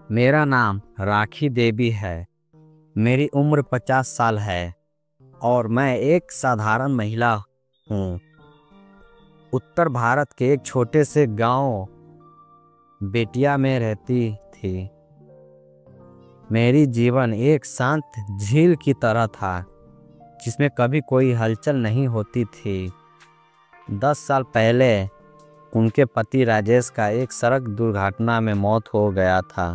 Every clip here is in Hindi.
मेरा नाम राखी देवी है। मेरी उम्र 50 साल है और मैं एक साधारण महिला हूँ। उत्तर भारत के एक छोटे से गांव बेटिया में रहती थी। मेरी जीवन एक शांत झील की तरह था जिसमें कभी कोई हलचल नहीं होती थी। 10 साल पहले उनके पति राजेश का एक सड़क दुर्घटना में मौत हो गया था।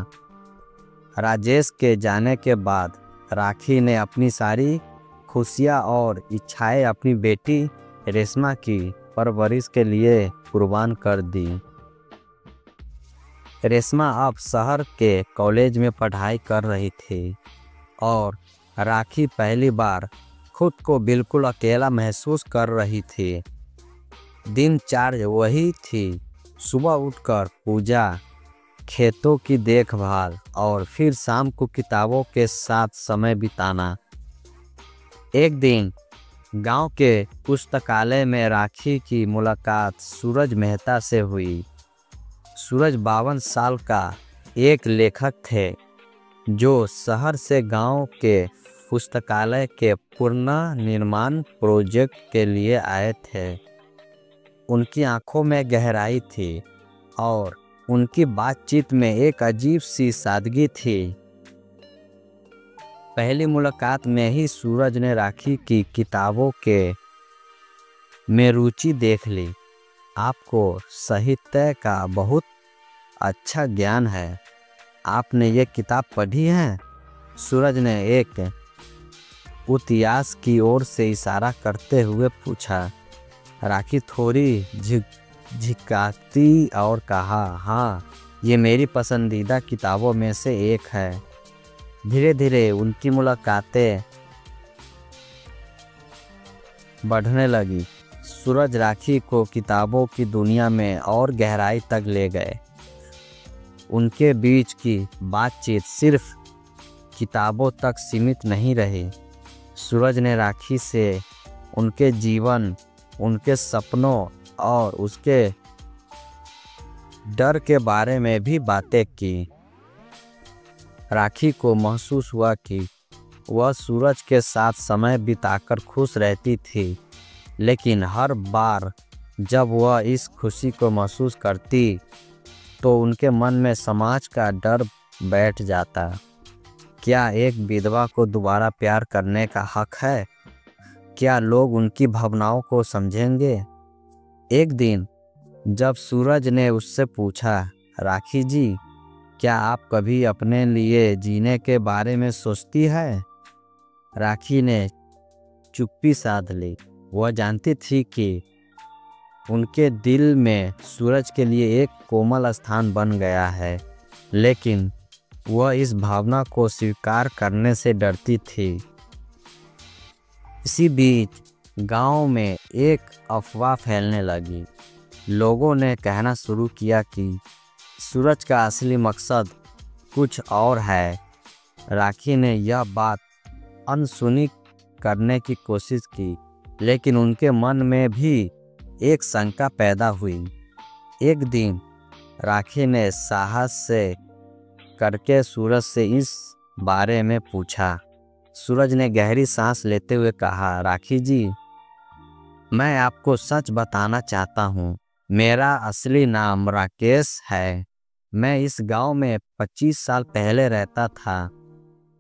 राजेश के जाने के बाद राखी ने अपनी सारी खुशियाँ और इच्छाएं अपनी बेटी रेशमा की परवरिश के लिए कुर्बान कर दी। रेशमा अब शहर के कॉलेज में पढ़ाई कर रही थी और राखी पहली बार खुद को बिल्कुल अकेला महसूस कर रही थी। दिनचर्या वही थी, सुबह उठकर पूजा, खेतों की देखभाल और फिर शाम को किताबों के साथ समय बिताना। एक दिन गांव के पुस्तकालय में राखी की मुलाकात सूरज मेहता से हुई। सूरज 52 साल का एक लेखक थे जो शहर से गांव के पुस्तकालय के पुनर्निर्माण प्रोजेक्ट के लिए आए थे। उनकी आंखों में गहराई थी और उनकी बातचीत में एक अजीब सी सादगी थी। पहली मुलाकात में ही सूरज ने राखी की किताबों के में रुचि देख ली। आपको साहित्य का बहुत अच्छा ज्ञान है, आपने ये किताब पढ़ी है? सूरज ने एक इतिहास की ओर से इशारा करते हुए पूछा। राखी थोड़ी झिझकाती और कहा, हाँ, ये मेरी पसंदीदा किताबों में से एक है। धीरे धीरे उनकी मुलाकातें बढ़ने लगी। सूरज राखी को किताबों की दुनिया में और गहराई तक ले गए। उनके बीच की बातचीत सिर्फ किताबों तक सीमित नहीं रही। सूरज ने राखी से उनके जीवन, उनके सपनों और उसके डर के बारे में भी बातें की। राखी को महसूस हुआ कि वह सूरज के साथ समय बिताकर खुश रहती थी, लेकिन हर बार जब वह इस खुशी को महसूस करती तो उनके मन में समाज का डर बैठ जाता। क्या एक विधवा को दोबारा प्यार करने का हक है? क्या लोग उनकी भावनाओं को समझेंगे? एक दिन जब सूरज ने उससे पूछा, राखी जी, क्या आप कभी अपने लिए जीने के बारे में सोचती है? राखी ने चुप्पी साध ली। वह जानती थी कि उनके दिल में सूरज के लिए एक कोमल स्थान बन गया है, लेकिन वह इस भावना को स्वीकार करने से डरती थी। इसी बीच गांव में एक अफवाह फैलने लगी। लोगों ने कहना शुरू किया कि सूरज का असली मकसद कुछ और है। राखी ने यह बात अनसुनी करने की कोशिश की, लेकिन उनके मन में भी एक शंका पैदा हुई। एक दिन राखी ने साहस से करके सूरज से इस बारे में पूछा। सूरज ने गहरी सांस लेते हुए कहा, राखी जी, मैं आपको सच बताना चाहता हूँ। मेरा असली नाम राकेश है। मैं इस गांव में 25 साल पहले रहता था।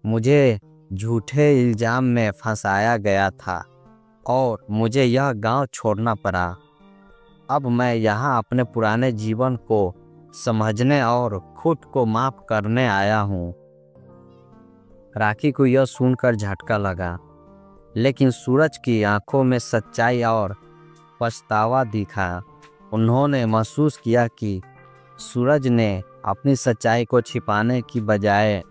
मुझे झूठे इल्जाम में फंसाया गया था और मुझे यह गांव छोड़ना पड़ा। अब मैं यहाँ अपने पुराने जीवन को समझने और खुद को माफ करने आया हूँ। राखी को यह सुनकर झटका लगा, लेकिन सूरज की आंखों में सच्चाई और पछतावा दिखा। उन्होंने महसूस किया कि सूरज ने अपनी सच्चाई को छिपाने की बजाय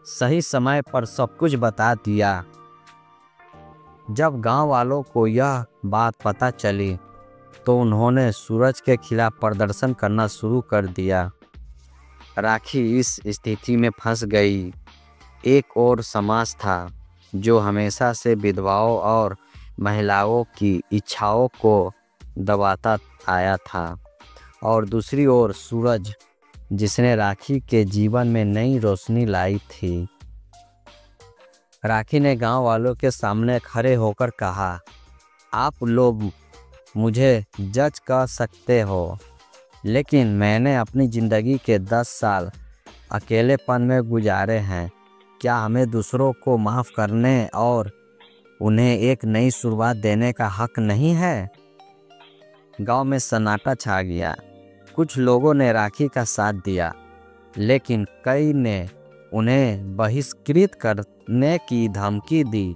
सही समय पर सब कुछ बता दिया। जब गांव वालों को यह बात पता चली तो उन्होंने सूरज के खिलाफ प्रदर्शन करना शुरू कर दिया। राखी इस स्थिति में फंस गई। एक और समाज था जो हमेशा से विधवाओं और महिलाओं की इच्छाओं को दबाता आया था, और दूसरी ओर सूरज जिसने राखी के जीवन में नई रोशनी लाई थी। राखी ने गांव वालों के सामने खड़े होकर कहा, आप लोग मुझे जज कर सकते हो, लेकिन मैंने अपनी ज़िंदगी के 10 साल अकेलेपन में गुजारे हैं। क्या हमें दूसरों को माफ़ करने और उन्हें एक नई शुरुआत देने का हक नहीं है? गांव में सन्नाटा छा गया। कुछ लोगों ने राखी का साथ दिया, लेकिन कई ने उन्हें बहिष्कृत करने की धमकी दी।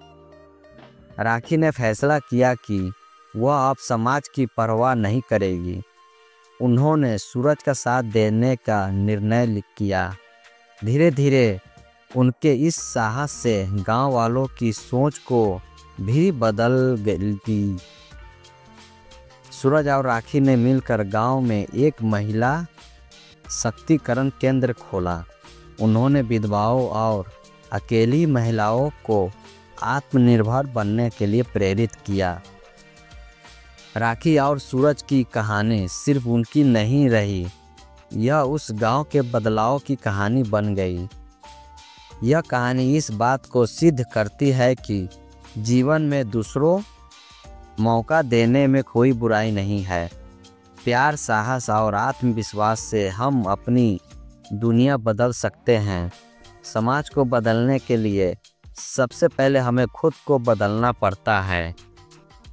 राखी ने फैसला किया कि वह अब समाज की परवाह नहीं करेगी। उन्होंने सूरज का साथ देने का निर्णय किया। धीरे धीरे उनके इस साहस से गांव वालों की सोच को भी बदल गई। सूरज और राखी ने मिलकर गांव में एक महिला शक्तिकरण केंद्र खोला। उन्होंने विधवाओं और अकेली महिलाओं को आत्मनिर्भर बनने के लिए प्रेरित किया। राखी और सूरज की कहानी सिर्फ उनकी नहीं रही, यह उस गांव के बदलाव की कहानी बन गई। यह कहानी इस बात को सिद्ध करती है कि जीवन में दूसरों मौका देने में कोई बुराई नहीं है। प्यार, साहस और आत्मविश्वास से हम अपनी दुनिया बदल सकते हैं। समाज को बदलने के लिए सबसे पहले हमें खुद को बदलना पड़ता है।